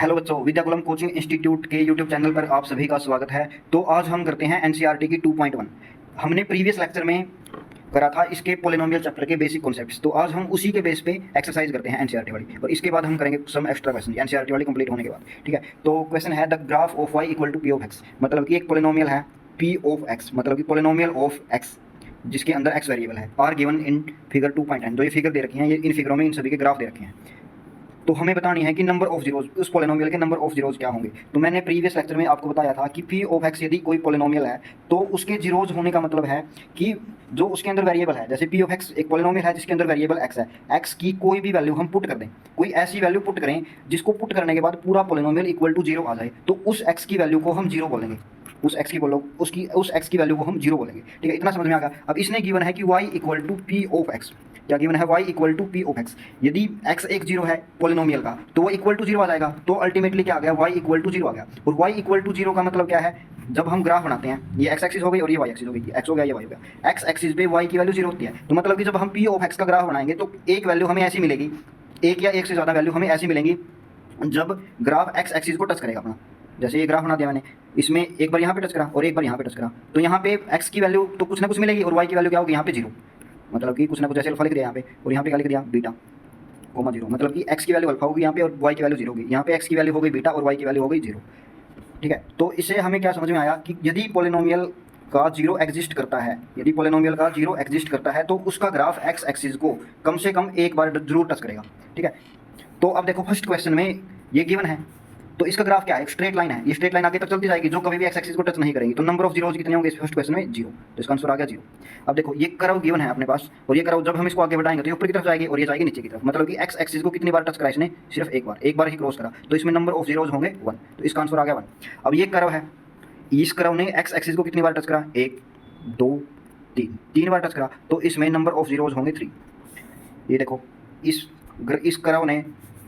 Hello बच्चों, Vidyakulam coaching institute के YouTube channel पर आप सभी का स्वागत है। तो आज हम करते हैं एनसीईआरटी की 2.1। हमने प्रीवियस लेक्चर में करा था इसके पोलिनोमियल चैप्टर के बेसिक कॉन्सेप्ट्स, तो आज हम उसी के बेस पे एक्सरसाइज करते हैं एनसीईआरटी वाली, और इसके बाद हम करेंगे सम एक्स्ट्रा क्वेश्चन एनसीईआरटी वाली कंप्लीट होने के बाद। ठीक है, तो क्वेश्चन है the graph of y equal to p of x. मतलब कि एक पोलिनोमियल है p ऑफ x, मतलब कि पोलिनोमियल ऑफ x जिसके अंदर x वेरिएबल है, आर गिवन इन फिगर 2.9। जो ये फिगर दे रखी हैं, ये इन फिगरों में इन सभी के ग्राफ दे रखे हैं। तो हमें बतानी है कि नंबर ऑफ जीरोज, उस पोलिनोमियल के नंबर ऑफ जीरोज क्या होंगे। तो मैंने प्रीवियस लेक्चर में आपको बताया था कि पी ऑफ एक्स यदि कोई पोलिनोमियल है तो उसके जीरोज होने का मतलब है कि जो उसके अंदर वेरिएबल है, जैसे पी ऑफ एक्स एक पोलिनोमियल है जिसके अंदर वेरिएबल एक्स है, एक्स की कोई भी वैल्यू हम पुट कर दें, कोई ऐसी वैल्यू पुट करें जिसको पुट करने के बाद पूरा पोलिनोमियल इक्वल टू जीरो आ जाए, तो उस एक्स की वैल्यू को हम जीरो बोलेंगे। उस एक्स की वैल्यू को हम जीरो बोलेंगे। ठीक है, इतना समझ में आ गया। अब इसने गिवन है कि y equal to p of x. क्या गिवन है? y equal to p of x. यदि x एक जीरो है पोलिनोमियल का तो वो इक्वल टू जीरो आ जाएगा। तो अल्टीमेटली क्या आ गया? y इक्वल टू जीरो आ गया। और y इक्वल टू जीरो का मतलब क्या है? जब हम ग्राफ बनाते हैं, ये x एक्सिस हो गई और ये y एक्सिस हो गई, x हो गया ये y हो गया। x एक्सिस पे y की वैल्यू जीरो होती है, तो मतलब कि जब हम p ऑफ x का ग्राफ बनाएंगे तो एक वैल्यू हमें ऐसी मिलेगी, एक या एक से ज़्यादा वैल्यू हमें ऐसी मिलेंगी जब ग्राफ x एक्सिस को टच करेगा अपना। जैसे ये ग्राफ बना दिया मैंने, इसमें एक बार यहाँ पे टच करा और एक बार यहाँ पे टच करा, तो यहाँ पे x की वैल्यू तो कुछ ना कुछ मिलेगी और y की वैल्यू क्या होगी? यहाँ पे जीरो। मतलब कि कुछ ना कुछ ऐसे अल्फा लिख दिया यहाँ पे, और यहाँ पे क्या लिख दिया? Beta comma zero. मतलब कि x की वैल्यू अल्फा होगी यहाँ पे और y की वैल्यू जीरो होगी। यहाँ पे x की वैल्यू हो गई बीटा और y की वैल्यू हो गई जीरो। ठीक है, तो इससे हमें क्या समझ में आया कि यदि पोलिनोमियल का जीरो एग्जिस्ट करता है, यदि पोलिनोमियल का जीरो एग्जिस्ट करता है तो उसका ग्राफ x एक्सिस को कम से कम एक बार जरूर टच करेगा। ठीक है, तो अब देखो फर्स्ट क्वेश्चन में ये गिवन है, तो इसका ग्राफ क्या है? एक स्ट्रेट लाइन है। ये स्ट्रेट लाइन आगे तक चलती जाएगी जो कभी भी एक्स एक्सिस को टच नहीं करेगी। तो नंबर ऑफ जीरोज कितने होंगे इस फर्स्ट क्वेश्चन में? जीरो। तो इसका आंसर आ गया जीरो। अब देखो ये कर्व गिवन है अपने पास, और ये कर्व जब हम इसको आगे बढ़ाएंगे तो ये ऊपर की तरफ जाएगी और ये जाएगी नीचे की तरफ। मतलब कि एक्स एक्सिस को कितनी बार टच करा इसने? सिर्फ एक बार ही क्रॉस करा, तो इसमें नंबर ऑफ जीरोज होंगे 1। तो इसका आंसर आ गया 1। अब ये कर्व है, इस कर्व ने एक्स एक्सिस को कितनी बार टच करा? 1 2 3 बार टच करा, तो इसमें नंबर ऑफ जीरोज होंगे 3। ये देखो इस कर्व ने,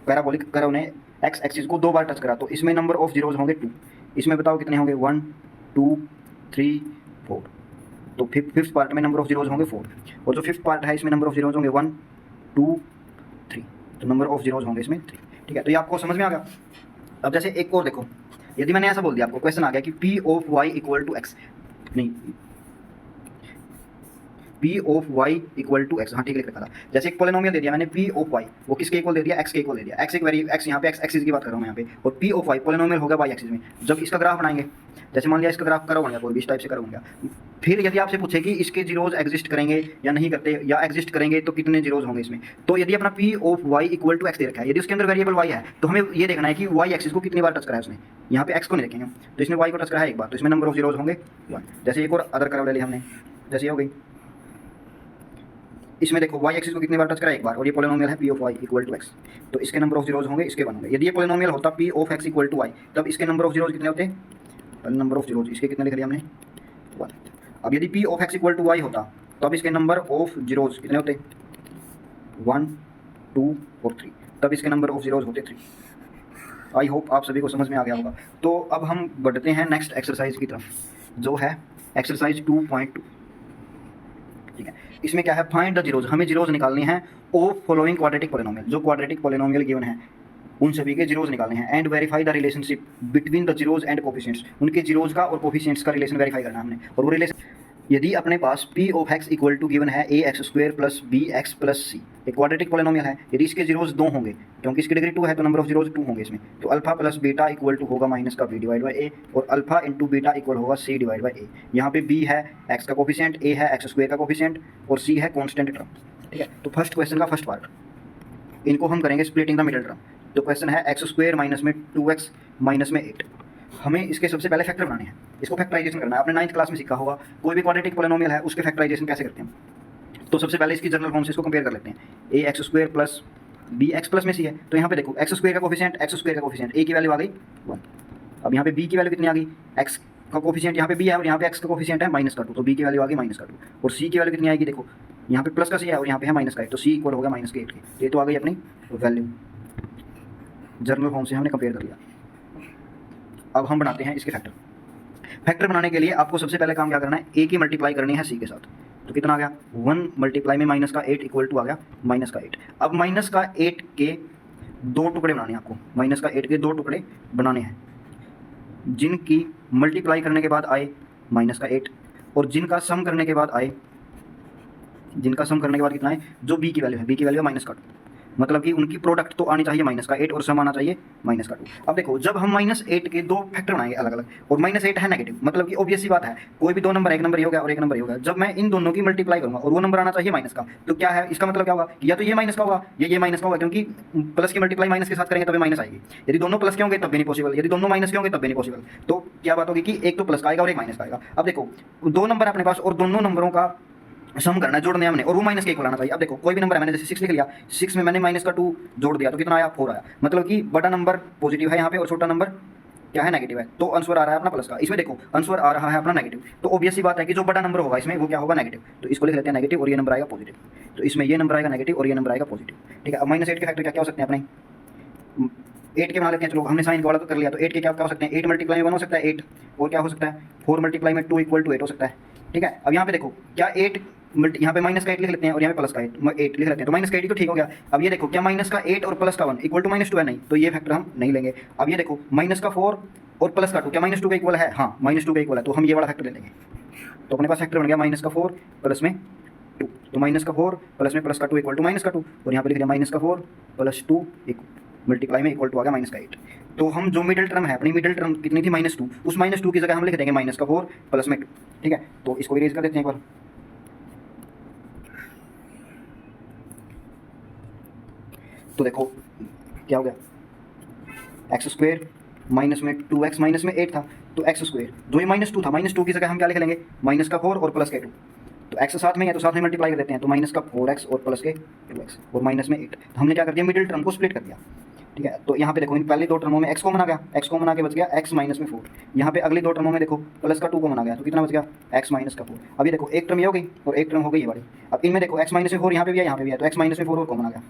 पैराबोलिक कर्व ने एक्स एक्सिस को 2 बार टच करा, तो इसमें नंबर ऑफ जीरोज होंगे 2। इसमें बताओ कितने होंगे? 1 2 3 4। तो फिफ्थ पार्ट में नंबर ऑफ जीरोज होंगे 4, और जो फिफ्थ पार्ट है इसमें नंबर ऑफ जीरोज होंगे 1 2 3। तो नंबर ऑफ जीरोज होंगे इसमें 3। ठीक है, तो ये आपको समझ में आ गया। अब जैसे एक और देखो, यदि मैंने ऐसा बोल दिया, आपको क्वेश्चन आ गया कि p of y equal to x, नहीं p of y equal to x, हाँ ठीक लिख रखा था। जैसे एक पोलिनोमियल दे दिया मैंने पी ऑफ वाई, वो किसके इक्वल दे दिया? एक्स के इक्वल दे दिया। एक्स एक वेरी एक्स, यहाँ पे एक्स एक्सिस की बात कर रहा हूँ मैं यहाँ पे, और पी ऑफ वाई पोलिनोमियल होगा वाई एक्सिस में। जब इसका ग्राफ बनाएंगे, जैसे मान लिया इसका ग्राफ करो होगा, कोई भी इस टाइप से करो होगा, फिर यदि आपसे पूछे कि इसके जीरोज एग्जिस्ट करेंगे या नहीं करते, या एग्जिस्ट करेंगे तो कितने जीरोज होंगे इसमें, तो यदि अपना p of y equal to x दे रखा है, यदि उसके अंदर वेरिएबल वाई है, तो हमें ये देखना है कि वाई एक्सिस को कितनी बार टच करा है उसने। यहाँ पे एक्स को नहीं देखेंगे, तो इसने वाई को टच करा है एक बार, तो इसमें नंबर ऑफ जीरोज होंगे 1। जैसे एक और अदर कर्व ले लिया हमने, जैसे हो गई, इसमें देखो y एक्सिस को कितनी बार टच करा? एक बार, और ये पोलिनोमियल है p of y equal to x, तो इसके नंबर ऑफ जीरोज होंगे इसके 1 होंगे। यदि ये पोलिनोमियल होता p of x equal to y, तब इसके नंबर ऑफ जीरोज कितने होते? नंबर ऑफ जीरोज इसके कितने लिख लिया हमने? 1। अब यदि p of x equal to y होता तब इसके नंबर ऑफ जीरोज कितने होते? 1 2 और 3। तब इसके नंबर ऑफ जीरोज होते 3। आई होप आप सभी को समझ में आ गया होगा। तो अब हम बढ़ते हैं नेक्स्ट एक्सरसाइज की तरफ, जो है एक्सरसाइज 2.2। ठीक है, इसमें क्या है? Find the zeros. हमें जीरोज निकालने हैं ऑफ फॉलोइंग क्वाड्रेटिक पोलिनोमियल। जो क्वाड्रेटिक पोलिनोमियल गिवन है उन सभी के जीरोज निकालने हैं। And verify the relationship between the zeros and coefficients. उनके जीरोज का और कोफिशिएंट्स का रिलेशन वेरीफाई करना है हमने। और वो रिलेशन, यदि अपने पास p of x equal to given है a x square plus b x plus c, एक क्वाड्रेटिक पोलिनोमियल है, यदि इसके जीरोज 2 होंगे, क्योंकि इसकी डिग्री 2 है तो नंबर ऑफ जीरोज 2 होंगे इसमें, तो alpha plus beta equal to होगा माइनस का b डिवाइड बाई ए, और अल्फा इंटू बीटा इक्वल होगा c डिवाइड बाई ए। यहाँ पे b है x का कोफिशिएंट, a है एक्स स्क्वायर का कोफिशिएंट, और c है कॉन्स्टेंट टर्म। ठीक है, तो फर्स्ट क्वेश्चन का फर्स्ट पार्ट, इनको हम करेंगे स्प्लिटिंग द मिडिल टर्म। तो क्वेश्चन है एक्स स्क्वायर माइनस में 2x माइनस में 8। हमें इसके सबसे पहले फैक्टर बनाने हैं, इसको फैक्टराइजेशन करना है। आपने 9th क्लास में सीखा होगा कोई भी क्वाड्रेटिक पोलिनोमियल है उसके फैक्टराइजेशन कैसे करते हैं। तो सबसे पहले इसकी जनरल फॉर्म से इसको कंपेयर कर लेते हैं। A x square plus b x plus में सी है, तो यहाँ पे देखो एक्स स्क्वायर का कोफिशिएंट, एक्स स्क्वायर का कोफिशिएंट, ए की वैल्यू आ गई 1। अब यहाँ पे बी की वैल्यू कितनी आ गई? एक्स का कोफिशिएंट यहाँ पे बी है और यहाँ पे एक्स का कोफिशिएंट है -2, तो बी की वैल्यू आ गई -2। और सी की वैल्यू कितनी आएगी? देखो यहाँ पे प्लस का सी है और यहाँ पे है माइनस का 8, तो सी इक्वल होगा -8 के। ये तो आ गई अपनी वैल्यू, जनरल फॉर्म से हमने कंपेयर कर लिया। अब हम बनाते हैं इसके फैक्टर। फैक्टर बनाने के लिए आपको सबसे पहले काम क्या करना है? ए की मल्टीप्लाई करनी है सी के साथ। तो कितना आ गया? 1 मल्टीप्लाई में -8 इक्वल टू आ गया -8। अब -8 के दो टुकड़े बनाने हैं आपको, माइनस का 8 के दो टुकड़े बनाने हैं, जिनकी मल्टीप्लाई करने के बाद आए माइनस का 8 और जिनका सम करने के बाद आए, जिनका सम करने के बाद कितना है, जो बी की वैल्यू है, बी की वैल्यू है माइनस का 2, मतलब कि उनकी प्रोडक्ट तो आनी चाहिए माइनस का 8 और सम आना चाहिए माइनस का 2। अब देखो जब हम माइनस 8 के दो फैक्टर बनाएंगे अलग अलग और माइनस 8 है नेगेटिव, मतलब कि ऑब्वियस सी बात है, कोई भी दो नंबर, एक नंबर ये हो गया और एक नंबर ये हो गया, जब मैं इन दोनों की मल्टीप्लाई करूंगा और वो नंबर आना चाहिए माइनस का, तो क्या है इसका मतलब क्या होगा, या तो ये माइनस का होगा या ये माइनस का होगा, क्योंकि प्लस की मल्टीप्लाई माइनस के साथ करेंगे तभी माइनस आएगी। यदि दोनों प्लस के होंगे तब भी नहीं पॉसिबल, यदि दोनों माइनस के होंगे तब भी नहीं पॉसिबल। तो क्या बात होगी कि एक तो प्लस का आएगा और एक माइनस का आएगा। अब देखो दो नंबर अपने पास और दोनों नंबरों का सम करना है, जोड़ने हमने, और वो माइनस के इक्वल आना चाहिए। अब देखो कोई भी नंबर है, मैंने जैसे 6 लिख लिया, 6 में मैंने माइनस का 2 जोड़ दिया तो कितना आया, 4 आया, मतलब कि बड़ा नंबर पॉजिटिव है यहाँ पे और छोटा नंबर क्या है, नेगेटिव है, तो आंसर आ रहा है अपना प्लस का। इसमें देखो आंसर आ रहा है अपना नेगेटिव, तो ऑब्वियस सी बात है कि जो बड़ा नंबर होगा इसमें वो क्या होगा, नेगेटिव, तो इसको लिख लेते हैं नेगेटिव और ये नंबर आएगा पॉजिटिव, तो इसमें ये नंबर आएगा नेगेटिव और ये नंबर आएगा पॉजिटिव। ठीक है, अब माइनस 8 के फैक्टर क्या क्या हो सकते हैं अपने, 8 के बना लेते हैं, चलो हमने साइन वाला तो कर लिया, तो 8 के क्या क्या हो सकते हैं, 8 मल्टीप्लाई में 1 हो सकता है 8, और क्या हो सकता है 4 मल्टीप्लाई में 2 इक्वल टू 8 हो सकता है। ठीक है, अब यहाँ पे देखो क्या 8 यहाँ पे माइनस का 8 लिख लेते हैं और यहाँ पे प्लस का 8 लिख लेते हैं, तो माइनस का 8 तो ठीक हो गया। अब ये देखो क्या माइनस का 8 और प्लस का 1 इक्वल टू माइनस 2 है, नहीं, तो ये फैक्टर हम नहीं लेंगे। अब ये देखो माइनस का 4 और प्लस का 2 क्या माइनस 2 का इक्वल है, हाँ माइनस 2 का इक्वल है, तो हम ये वाला फैक्टर ले लेंगे। तो अपने पास फैक्टर बन गया माइनस का 4 प्लस में 2, तो माइनस का 4 प्लस में प्लस का 2 इक्वल टू माइनस का 2, और यहाँ पे लिख दिया माइनस का 4 प्लस 2 मल्टीप्लाई में इक्वल टू आ गया माइनस का 8। तो हम जो मिडिल टर्म है अपनी, मिडिल टर्म कितनी थी -2, उस -2 की जगह हम लिख देंगे माइनस का 4 प्लस में 2। ठीक है, तो इसको इरेज कर देते हैं एक बार। तो देखो क्या हो गया, एक्स स्क्वेयर माइनस में 2x माइनस में 8 था, तो एक्स स्क्वेयर जो ये -2 था, -2 की जगह हम क्या लिख लेंगे, माइनस का 4 और प्लस के 2, तो एक्स साथ में है तो साथ में मल्टीप्लाई कर देते हैं, तो माइनस का 4x और प्लस के 2x और माइनस में 8, तो हमने क्या कर दिया, मिडिल टर्म को स्प्लिट कर दिया। ठीक है, तो यहाँ पे देखो इन पहले दो टर्मों में x कॉमन आ गया, x कॉमन आके बच गया x माइनस में 4, यहाँ पे अगली दो टर्मों में देखो प्लस का 2 कॉमन आ गया, तो कितना बच गया x माइनस का 4। अभी देखो एक टर्म ये हो गई और एक टर्म हो गई ये वाली, अब इनमें देखो x माइनस में 4 यहाँ पे भी है यहाँ पे भी है, तो x माइनस में 4 और कॉमन आ गया,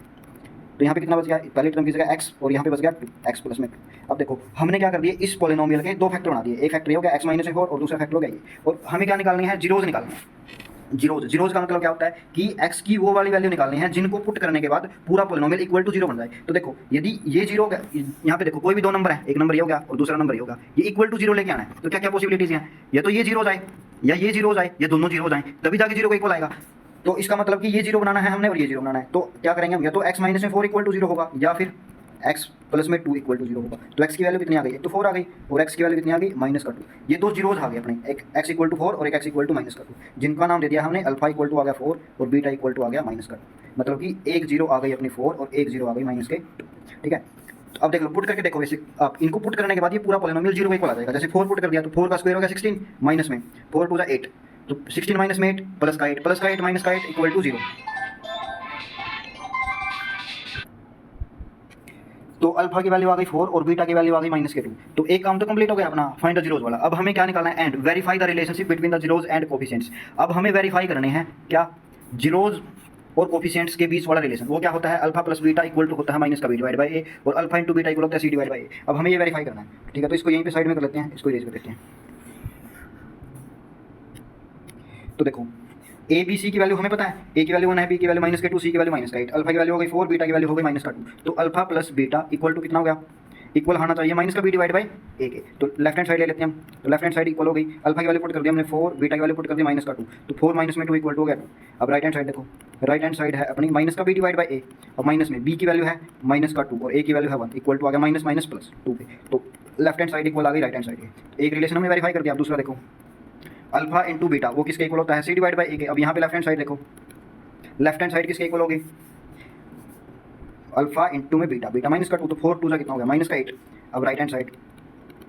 तो यहाँ पे कितना बच गया, पहले टर्म की जगह x और यहाँ पे बच गया 2x प्लस में 2। अब देखो हमने क्या कर दिया, इस पॉलिनोमियल के दो फैक्टर बना दिए, एक फैक्टर हो गया x माइनस में 4 और दूसरा फैक्टर हो गया ये, और हमें क्या निकालनी है, जीरोज निकालनी है। जीरोज का मतलब क्या होता है कि x की वो वाली वैल्यू निकालनी है जिनको पुट करने के बाद पूरा पॉलिनोमियल इक्वल टू 0 बन जाए। तो देखो यदि ये 0 होगा, यहाँ पे देखो कोई भी दो नंबर है, एक नंबर ये हो गया और दूसरा नंबर ये होगा, ये इक्वल टू 0 लेके आना है, तो क्या क्या पॉसिबिलिटीज हैं, या तो ये 0 हो जाए या ये 0 हो जाए या दोनों 0 हो जाए, तभी जाके 0 को इक्वल आएगा। तो इसका मतलब कि ये 0 बनाना है हमने और ये 0 बनाना है, तो क्या करेंगे हम, या तो x माइनस में 4 इक्वल टू 0 होगा या फिर x प्लस में 2 इक्वल टू 0 होगा। तो x की वैल्यू कितनी आ गई, एक तो 4 आ गई और x की वैल्यू कितनी आ गई, माइनस का 2। ये दो जीरोज आ गए अपने, एक x इक्वल टू 4 और एक x इक्वल टू माइनस का 2, जिनका नाम दे दिया हमने अल्फा इक्वल टू आ गया 4 और बीटा इक्वल टू आ गया माइनस का 2, मतलब कि एक 0 आ गई अपनी 4 और एक 0 आ गई माइनस के 2। ठीक है, तो अब देख लो पुट करके देखो, बेसिक आप इनको पुट करने के बाद ये पूरा पॉलिनोमियल 0 के इक्वल आ जाएगा। जैसे 4 पुट कर दिया तो 4 का स्क्वायर हो गया 16 माइनस में 4 टू 8, तो 16 माइनस में 8 प्लस का 8 माइनस का 8 इक्वल टू 0। तो अल्फा की वैल्यू आ गई 4 और बीटा की वैल्यू आ गई माइनस के 2। तो एक काम तो कंप्लीट हो गया अपना फाइंड द जीरोज वाला। अब हमें क्या निकालना है, and verify the relationship between the zeros and coefficients. अब हमें वेरीफाई करने हैं क्या, जीरोज और कोफिशिएंट्स के बीच वाला रिलेशन। वो क्या होता है, alpha plus beta equal to होता है माइनस का बी डिवाइड बाई ए, और अल्फा इंटू बीटा इक्वल होता है सी डिवाइड बाई ए। अब हमें ये वेरीफाई करना है। ठीक है, तो इसको यहीं पे साइड में कर लेते हैं, इसको इरेज कर देते हैं। तो देखो ए बी सी की वैल्यू हमें पता है, ए की वैल्यू 1 है, बी की वैल्यू माइनस के 2, सी की वैल्यू माइनस का 8, अल्फा की वैल्यू हो गई 4, बीटा की वैल्यू हो गई माइनस का 2। तो alpha plus beta equal to कितना हो गया, इक्वल आना चाहिए माइनस का बी डिवाइड बाई ए के। तो लेफ्ट हैंड साइड ले लेते हैं हम, तो लेफ्ट हैंड साइड इक्वल हो गई, अल्फा की वैल्यू पुट कर दिया हमने 4, बीटा की वैल्यू पुट कर दी माइनस का 2, तो 4 माइनस में 2 इक्वल टू हो गया 2। अब राइट हैंड साइड देखो, राइट हैंड साइड है अपनी माइनस का बी डिवाइड बाई ए, और माइनस में बी की वैल्यू है माइनस का 2 और ए की वैल्यू है 1 इक्वल टू आ गया माइनस माइनस प्लस 2 पे। तो लेफ्ट हैंड साइड इक्वल आ गई राइट हैंड साइड के। एक रिलेशन हमने वेरीफाई कर दिया। अब दूसरा देखो, अल्फा इंटू बीटा वो किसके इक्वल होता है, सी डिवाइड बाई ए के। अब यहाँ पे लेफ्ट हैंड साइड देखो, लेफ्ट हैंड साइड किसके इक्वल होगी, अल्फा इंटू में बीटा, बीटा माइनस का 2, तो 4 2 कितना हो गया माइनस का 8। अब राइट हैंड साइड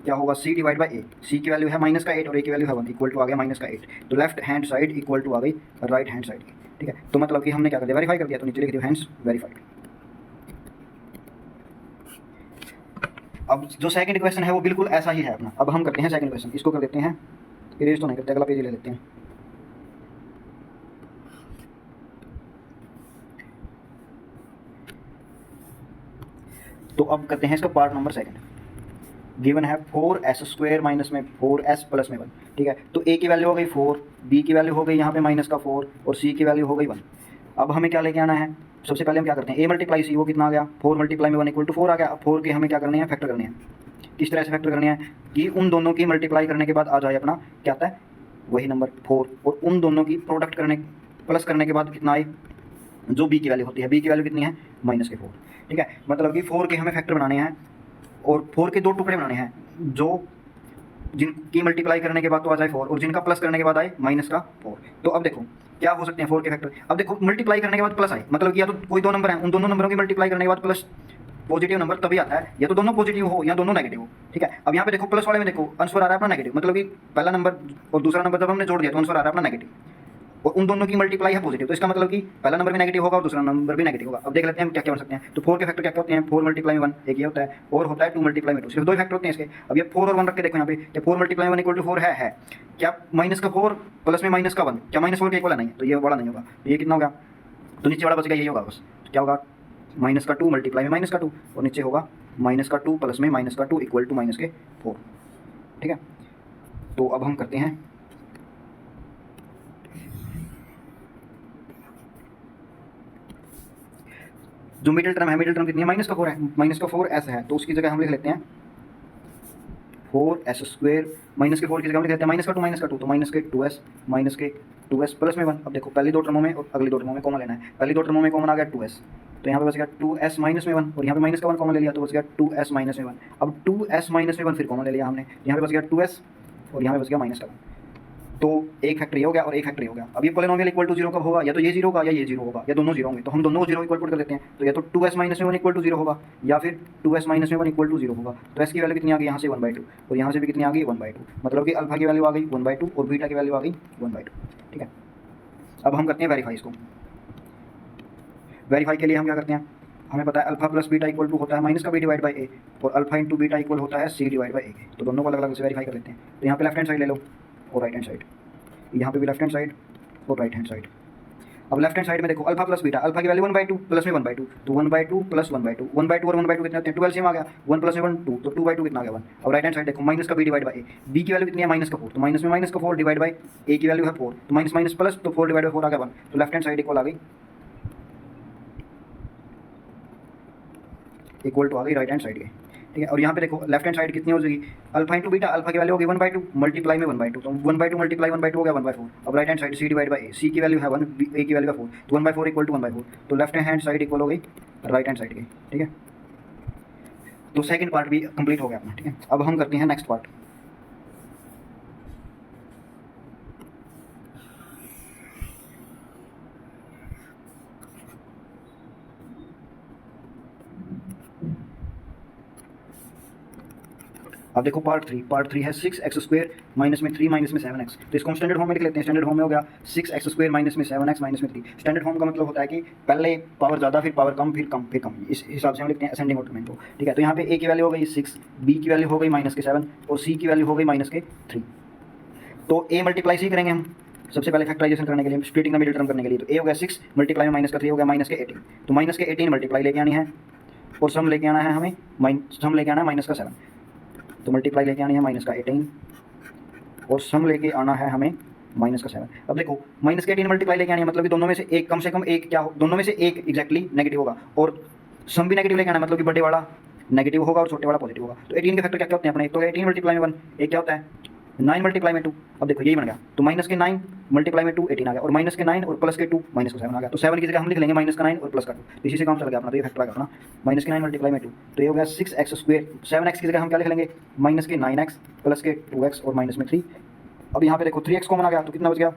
क्या होगा, सी डिवाइड बाई ए, सी की वैल्यू है माइनस का 8 और ए की वैल्यू है 1 इक्वल टू आ गया माइनस का 8। तो left hand side equal to आ गई राइट हैंड साइड की। ठीक है, तो मतलब कि हमने क्या कर दिया, वेरीफाई कर दिया, तो नीचे लिख दिया हैंड्स वेरीफाइड। अब जो सेकंड क्वेश्चन है वो बिल्कुल ऐसा ही है अपना। अब हम करते हैं सेकंड क्वेश्चन, इसको कर देते हैं इरेज तो नहीं करते, अगला पेज ले लेते हैं। तो अब करते हैं इसका पार्ट नंबर सेकंड। गिवन है 4s स्क्वायर माइनस में 4s प्लस में 1। ठीक है, तो a की वैल्यू हो गई 4, b की वैल्यू हो गई यहाँ पे माइनस का 4 और c की वैल्यू हो गई 1। अब हमें क्या लेके आना है, सबसे पहले हम क्या करते हैं, ए मल्टीप्लाई सी, वो कितना आ गया 4 मल्टीप्लाई में 1 इक्वल टू 4 आ गया। अब 4 के हमें क्या करने हैं, फैक्टर करने हैं। किस तरह से फैक्टर करने हैं कि उन दोनों की मल्टीप्लाई करने के बाद आ जाए अपना क्या आता है वही नंबर 4, और उन दोनों की प्रोडक्ट करने प्लस करने के बाद कितना आए, जो बी की वैल्यू होती है, बी की वैल्यू कितनी है माइनस के 4। ठीक है, मतलब कि 4 के हमें फैक्टर बनाने हैं और 4 के 2 टुकड़े बनाने हैं, जो जिनकी मल्टीप्लाई करने के बाद तो आ जाए 4 और जिनका प्लस करने के बाद आए माइनस का 4। तो अब देखो क्या हो सकते हैं 4 के फैक्टर। अब देखो मल्टीप्लाई करने के बाद प्लस आए, मतलब कि या तो कोई दो नंबर है, उन दोनों नंबरों की मल्टीप्लाई करने के बाद प्लस पॉजिटिव नंबर तभी आता है, या तो दोनों पॉजिटिव हो या दोनों नेगेटिव हो। ठीक है, अब यहाँ पे देखो प्लस वाले में देखो आंसर आ रहा है अपना नेगेटिव, मतलब कि पहला नंबर और दूसरा नंबर जब हमने जोड़ दिया तो आंसर आ रहा है अपना नेगेटिव, और उन दोनों की मल्टीप्लाई है पॉजिटिव, तो इसका मतलब कि पहला नंबर भी नेगेटिव होगा और दूसरा नंबर भी नेगेटिव होगा। अब देख लेते हैं हम क्या क्या बन सकते हैं। तो 4 के फैक्टर क्या क्या होते हैं, 4 मल्टीप्लाई में 1 एक ये होता है, और होता है 2 मल्टीप्लाई में 2, सिर्फ दो ही फैक्टर होते हैं इसके। अब ये 4 और 1 रख के देखो यहाँ पे, क्या 4 मल्टीप्लाई 1 इक्वल टू 4 है क्या माइनस का 4 प्लस में माइनस का 1, क्या माइनस 4 के इक्वल नहीं है, तो ये बड़ा नहीं होगा, तो ये कितना होगा, तो नीचे वाला बचेगा यही होगा बस। तो क्या होगा माइनस का 2 मल्टीप्लाई में माइनस का 2, और नीचे होगा माइनस का 2 प्लस में माइनस का 2 इक्वल टू माइनस के 4। ठीक है, तो अब हम करते हैं जो मिडिल टर्म है, मिडिल टर्म कितनी है माइनस का 4 है, माइनस का 4s है, तो उसकी जगह हम लिख लेते हैं 4s स्क्वायर, माइनस के 4 की जगह हम लिख लेते हैं माइनस का 2 तो माइनस के 2s, माइनस के 2s प्लस में 1। अब देखो पहली दो टर्मों में और अगली दो टर्मों में कॉमन लेना है, पहली दो टर्मों में कॉमन आ गया 2s, तो यहाँ पे बच गया 2s माइनस में 1, और यहाँ पे माइनस का 1 कॉमन ले लिया तो बच गया 2s माइनस में 1। अब 2s माइनस में 1 फिर कॉमन ले लिया हमने, यहाँ पे बच गया 2s और यहाँ पे बच गया माइनस का 1, तो एक फैक्टर ये हो गया और एक फैक्टर ये हो गया। अब ये पॉलिनोमियल इक्वल टू 0 कब होगा, या तो ये 0 होगा या ये 0 होगा, या दोनों 0 होंगे, तो हम दोनों को 0 इक्वल पुट कर देते हैं। तो या तो 2s माइनस में 1 इक्वल टू 0 होगा, या फिर 2s माइनस में 1 इक्वल टू 0 होगा। तो s की वैल्यू कितनी आ गई यहाँ से 1/2, और यहाँ से भी कितनी आ गई 1/2, मतलब कि अल्फा की वैल्यू आ गई 1/2 और बीटा की वैल्यू आ गई 1/2। ठीक है, अब हम करते हैं वेरीफाई इसको। वेरीफाई के लिए हम क्या करते हैं, हमें पता है alpha plus beta equal to होता है माइनस का b डिवाइड बाई ए, और अल्फा इंटू बीटा इक्वल होता है c डिवाइड बाई ए, तो दोनों को अलग अलग से वेरीफाई कर लेते हैं। तो यहाँ पे लेफ्ट हैंड साइड ले लो और राइट हैंड साइड, यहाँ पे भी लेफ्ट हैंड साइड और राइट हैंड साइड। अब लेफ्ट हैंड साइड में देखो अल्फा प्लस बीटा, अल्फा की वैल्यू 1/2 प्लस में 1/2, तो 1/2 प्लस 1/2, 1/2 और 1/2 कितने होते हैं 12 सेम आ गया, 1 प्लस में 1 2, तो 2/2 कितना आ गया 1। अब राइट हैंड साइड देखो माइनस का b divide by A, b की वैल्यू कितनी है माइनस का 4, तो माइनस में माइनस का 4 डिवाइड बाई ए की वैल्यू है 4, तो माइनस माइनस प्लस, तो 4 डिवाइड बाई 4 आ गया 1, तो लेफ्ट हैंड साइड इक्वल आ गई, इक्वल टू आ गई राइट हैंड साइड के। ठीक है, और यहाँ पे देखो लेफ्ट हैंड साइड कितनी हो जाएगी, अल्फा इंटू बीटा, अल्फा की वैल्यू होगी 1/2 मल्टीप्लाई में 1/2, तो 1/2 मल्टीप्लाई 1/2 हो गया 1/4। अब right hand side c divide by A, c की वैल्यू है 1, a की वैल्यू है 4, तो 1/4 इक्वल टू 1/4, तो लेफ्ट हैंड साइड इक्वल हो गई राइट हैंड साइड के। ठीक है, तो सेकंड पार्ट भी कंप्लीट हो गया अपना। ठीक है, अब हम करते हैं नेक्स्ट पार्ट। अब देखो पार्ट 3 है 6x स्क्वायर माइनस में 3 माइनस में 7x, तो इसको हम स्टैंडर्ड फॉर्म में लिख लेते हैं। स्टैंडर्ड फॉर्म में हो गया 6x स्क्वायर माइनस में 7x माइनस में 3। स्टैंडर्ड फॉर्म का मतलब होता है कि पहले पावर ज़्यादा फिर पावर कम फिर कम फिर कम, इस हिसाब से हम लिखते हैं असेंडिंग ऑर्डर में को। ठीक है, तो यहाँ पे a की वैल्यू हो गई 6, b की वैल्यू हो गई माइनस के 7 और c की वैल्यू हो गई माइनस के 3। तो a मल्टीप्लाई सी करेंगे हम सबसे पहले फैक्टराइजेशन करने के लिए, स्प्लिटिंग द मिडिल टर्म करने के लिए। तो a हो गया 6 मल्टीप्लाई में माइनस का 3 हो गया माइनस के 18, तो माइनस के 18 मल्टीप्लाई लेके आनी है और सम लेके आना है हमें, सम लेके आना है माइनस का 7, तो मल्टीप्लाई लेके आनी है माइनस का 18 और सम लेके आना है हमें माइनस का 7। अब देखो माइनस के 18 मल्टीप्लाई लेके आनी है, मतलब कि दोनों में से एक, कम से कम एक क्या हो, दोनों में से एक एग्जैक्टली नेगेटिव होगा, और सम भी नेगेटिव लेके आना है, मतलब कि बड़े वाला नेगेटिव होगा और छोटे वाला पॉजिटिव होगा। तो 18 के फैक्टर क्या क्या होते हैं अपने, तो 18 मल्टीप्लाई में 1, एक क्या होता है 9 मल्टीप्लाई में 2। अब देखो यही बन गया, तो माइनस के 9 मल्टीप्लाई में 2 18 आ गया, और माइनस के 9 और प्लस के 2 माइनस का 7 आ गया। तो 7 की जगह हम लिख लेंगे माइनस का 9 और प्लस का 2, इसी से काम चल गया अपना। तो ये फैक्टर आ गया अपना माइनस के 9 मल्टीप्लाई में 2, तो ये हो गया 6x स्क्वायर। 7x की जगह हम क्या लिख लेंगे माइनस के 9x प्लस के 2x और माइनस में 3। अब यहाँ पे देखो 3x कॉमन आ गया, तो कितना बच गया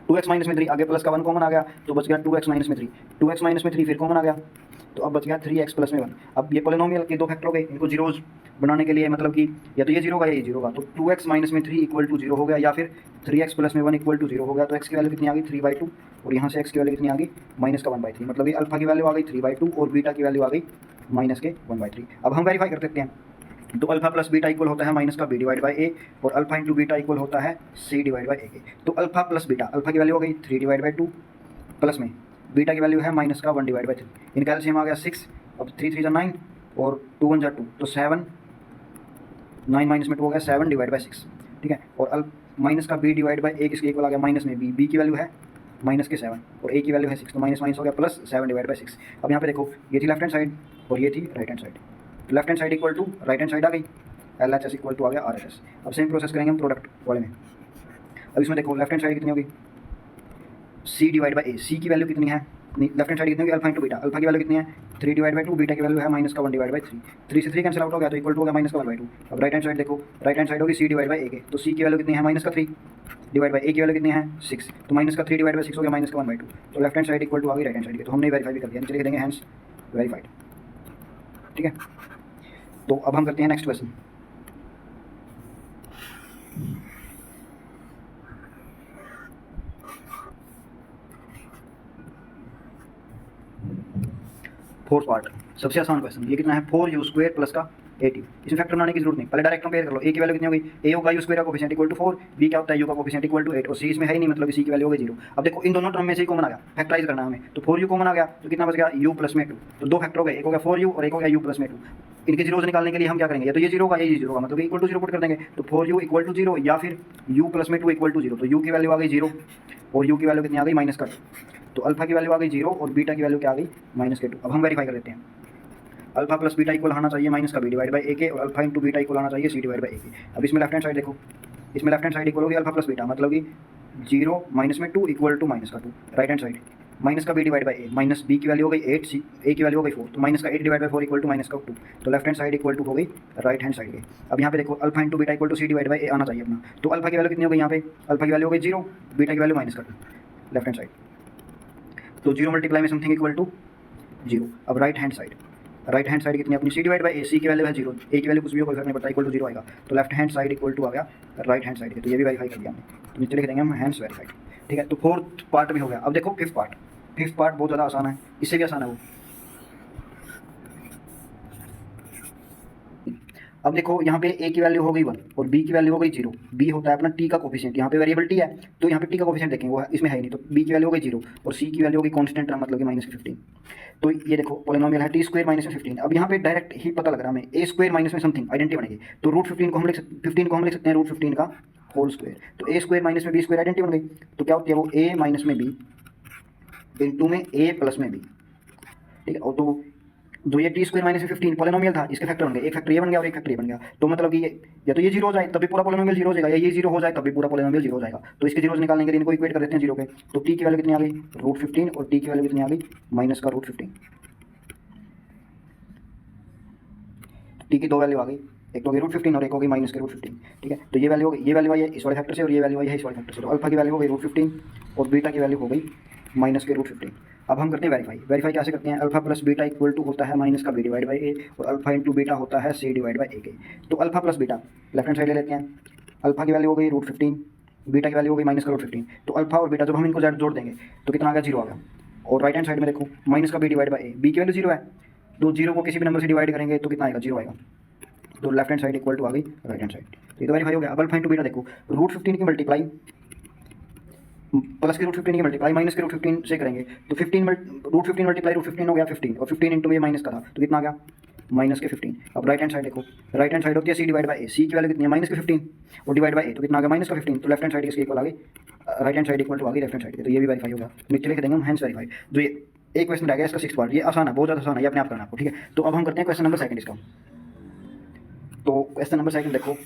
2x माइनस में 3, आगे प्लस का 1 कॉमन आ गया तो बच गया 2x माइनस में 3, 2x माइनस में 3 फिर कॉमन आ गया, तो अब बच गया 3x प्लस में 1। अब ये पॉलिनोमियल के दो फैक्टर हो गए, इनको जीरोज बनाने के लिए, मतलब कि या तो ये 0 होगा या ये 0 होगा, तो 2x माइनस में 3 इक्वल टू 0 हो गया, या फिर 3x प्लस में 1 इक्वल टू 0 हो गया। तो x की वैल्यू कितनी आ गई 3/2, और यहाँ से x की वैल्यू कितनी आ गई माइनस का 1/3, मतलब ये अल्फा की वैल्यू आ गई 3/2 और बीटा की वैल्यू आ गई माइनस के 1/3। अब हम वेरीफाई कर सकते हैं, तो अल्फा प्लस बीटा इक्वल होता है माइनस का b डिवाइड बाई ए, और अल्फा इंटू बीटा इक्वल होता है c डिवाइड बाई ए के। तो अल्फा प्लस बीटा, अल्फा की वैल्यू हो गई 3 डिवाइड बाई 2 प्लस में बीटा की वैल्यू है माइनस का 1 डिवाइड बाई 3, इनका एलसीएम आ गया 6, अब 3 3 9 और 2 1 2, तो 7, 9 माइनस में 2 हो गया 7 डिवाइड बाई 6। ठीक है, और माइनस का b डिवाइड बाई ए किसके इक्वल आ गया माइनस में b की वैल्यू है माइनस के 7 और ए की वैल्यू है 6, तो माइनस माइनस हो गया प्लस 7 डिवाइड बाई 6। अब यहाँ पे देखो ये थी लेफ्ट हैंड साइड और ये थी राइट हैंड साइड, तो left hand side equal to right hand side आ गई, L H S equal to आ गया आर एच एस। अब सेम प्रोसेस करेंगे हम प्रोडक्ट वाले में। अब इसमें देखो लेफ्ट हैंड साइड कितनी होगी, सी डिवाइड बाई ए, सी की वैल्यू कितनी है, लेफ्ट हैंड साइड कितनी होगी अल्फा इंटू बीटा, अल्फा की वैल्यू कितनी है 3 डिवाइड बाई 2, बीटा की वैल्यू है माइनस का 1 डिवाइड बाई 3, 3 से 3 कैंसिल आउट हो गया तो इक्वल टू हो गया माइनस का 1 बाई 2। अब राइट हैंड साइड देखो, राइट हैंड साइड होगी सी डिवाइड बाई ए के, तो सी की वैल्यू कितनी है माइनस का 3 डिवाइड बाई ए की वैल्यू कितनी है 6, तो माइनस का 3 डिवाइड बाई 6 हो गया माइनस का 1 बाई 2, तो left hand side equal to आ गई राइट हैंड साइड के, तो हमने वेरीफाई भी कर दिया, नीचे लिख देंगे हैंस वेरीफाइड। ठीक है, तो अब हम करते हैं नेक्स्ट क्वेश्चन। फोर्थ पार्ट, सबसे आसान क्वेश्चन, ये कितना है 4u स्क्वायर प्लस का 80। इसमें फैक्टर बनाने की जरूरत नहीं, पहले डायरेक्ट कंपेयर कर लो। ए की वैल्यू कितनी होगी, ए होगा यू स्क्वायर का कोफिशिएंट इक्वल टू 4, बी क्या होता है यू का कोफिशिएंट इक्वल टू 8 और सी इसमें है ही नहीं, मतलब सी की वैल्यू होगी 0। अब देखो इन दोनों टर्म में से ही कॉमन आ गया, फैक्टराइज करना है हमें, तो 4u कॉमन आ गया तो कितना बच गया u प्लस में 2, तो दो फैक्टर हो गए, एक हो गया 4u और एक हो गया u प्लस में 2। इनके जीरोज निकालने के लिए हम क्या करेंगे, या तो ये 0 होगा या ये 0 होगा, मतलब इक्वल टू 0 पुट कर देंगे, तो 4u इक्वल टू 0 या फिर u प्लस में 2 इक्वल टू 0, तो u की वैल्यू आ गई 0 और u की वैल्यू कितनी आ गई माइनस का 2, तो अल्फा की वैल्यू आ गई 0 और बीटा की वैल्यू क्या आ गई माइनस के 2। अब हम वेरीफाई कर लेते हैं, अल्फा प्लस बीटा इक्वल आना चाहिए माइनस का बी डिवाइड बाई ए के और अल्फा इंटू बीटा इक्वल आना चाहिए सी डिवाइड बाई ए के। अब इसमें लेफ्ट हैंड साइड देखो, इसमें लेफ्ट हैंड साइड इक्वल होगी अल्फा प्लस बीटा, मतलब कि 0 माइनस में 2 इक्वल टू माइनस का 2, राइट हैंड साइड माइनस का b divide by a, minus b की वैल्यू हो गई 8, सी ए की वैल्यू हो गई 4, तो माइनस का 8 divide by 4 equal to minus का 2, तो left hand side equal to हो गई राइट हैंड साइड के। अब यहाँ पे देखो alpha into beta equal to c divide by a आना चाहिए अपना, तो अल्फा की वैल्यू कितनी हो गई यहाँ पे, अल्फा की वैल्यू हो गई 0, बीटा की वैल्यू माइनस का 2 लेफ्ट हैंड साइड, तो 0 मल्टीप्लाई में समथिंग इक्वल टू 0। अब right hand side, right hand side कितनी अपनी सी डिवाइड बाई ए, सी की वैल्यू है 0, ए की वैल्यू कुछ भी हो कोई फर्क नहीं पड़ता, इक्वल टू 0 आएगा, तो left hand side equal to आ गया राइट हैंड साइड के, तो ये भी वेरीफाई कर दिया हमने, तो नीचे लिख देंगे हम हैंस वेरीफाइड। ठीक है, तो फोर्थ पार्ट भी हो गया। अब देखो फिफ्थ पार्ट, फिफ्थ पार्ट बहुत ज़्यादा आसान है, इससे भी आसान है वो। अब देखो यहाँ पे a की वैल्यू हो गई 1 और b की वैल्यू हो गई 0, b होता है अपना t का कोफिशिएंट, यहाँ पे वेरिएबल t है तो यहाँ पे t का कोफिशिएंट देखेंगे वो इसमें है ही नहीं, तो b की वैल्यू हो गई 0 और c की वैल्यू हो गई कांस्टेंट टर्म मतलब कि माइनस 15। तो ये देखो पॉलिनोमियल है t स्क्वायर माइनस 15। अब यहाँ पे डायरेक्ट ही पता लग रहा है हमें a स्क्वायर माइनस में समथिंग आइडेंटिटी बनेगी, तो रूट 15 को हम लिख सकते हैं रूट 15 का होल स्क्वायर, तो a स्क्वायर माइनस में b स्क्वायर आइडेंटिटी बन गई, तो क्या होती है वो a माइनस में b इंटू में a प्लस में b। ठीक है, और तो जो ये टी स्क्वायर माइनस 15 पॉलिनोमियल था इसके फैक्टर बन गए, एक फैक्टर ये बन गया और एक फैक्टर ये बन गया, तो मतलब कि ये या तो ये 0 हो जाए तभी पूरा पॉलिनोमियल 0 हो जाएगा, या ये 0 हो जाए तभी पूरा पॉलिनोमियल 0 हो जाएगा। तो इसके जीरोस निकालने के लिए इनको इक्वेट कर देते हैं 0 के, तो टी की वैल्यू कितनी आ गई रूट 15 और टी की वैल्यू कितनी आ गई माइनस का रूट 15। टी की दो वैल्यू आ गई, एक तो हो गई रूट 15 और एक हो गई माइनस के रूट 15। ठीक है, तो ये वैल्यू हो गई, ये वैल्यू आई है इस वाले फैक्टर से और ये वैल्यू आई है इस वाले फैक्टर से, तो अल्फा की वैल्यू हो गई रूट 15 और बीटा की वैल्यू हो गई माइनस के रूट 15। अब हम करते हैं वेरीफाई, वेरीफाई कैसे करते हैं, alpha plus beta equal to होता है माइनस का बी डिवाइड बाई ए और अल्फा इंटू बीटा होता है सी डिवाइड बाई ए के। तो alpha plus beta left hand side ले लेते हैं, अल्फा की वैल्यू हो गई रूट 15, बीटा की वैल्यू हो गई माइनस का रूट 15, तो अल्फा और बीटा जब हम इनको जोड़ देंगे तो कितना आ गया 0 आ गया, और राइट हैंड साइड में देखो माइनस का b divide by a, b की वैल्यू 0 है तो 0 को किसी भी नंबर से डिवाइड करेंगे तो कितना आएगा 0 आएगा, तो left hand side equal to आ गई राइट हैंड साइड, तो ये तो वेरीफाई हो गया। अब अल्फा इंटू बीटा देखो रूट 15 की मल्टीप्लाई प्लस के रूट 15 की मल्टीप्लाई माइनस के रूट 15 से करेंगे तो रूट 15 मल्टीप्लाई रूट 15 हो गया 15 और 15 इंटू ये माइनस का था तो कितना आ गया माइनस के 15। अब राइट हैंड साइड देखो, राइट हैंड साइड होती है सी डिवाइड बाई ए, सी की वैल्यू कितनी है माइनस के 15 और डिवाइड बाई ए तो कितना आ गया माइनस का 15, तो लेफ्ट हैंड साइड इसके इक्वल आ गई right hand side equal to आ गई लेफ्ट हैंड साइड के, तो ये भी वेरीफाई होगा। नीचे लिख देंगे हम हैंस वेरीफाई। जो ये एक क्वेश्चन रह गया इसका 6th पार्ट, ये आसान है बहुत ज़्यादा आसान है, ये अपने आप करना आपको। ठीक है, तो अब हम करते हैं क्वेश्चन नंबर 2 इसका। तो क्वेश्चन नंबर 2 देखो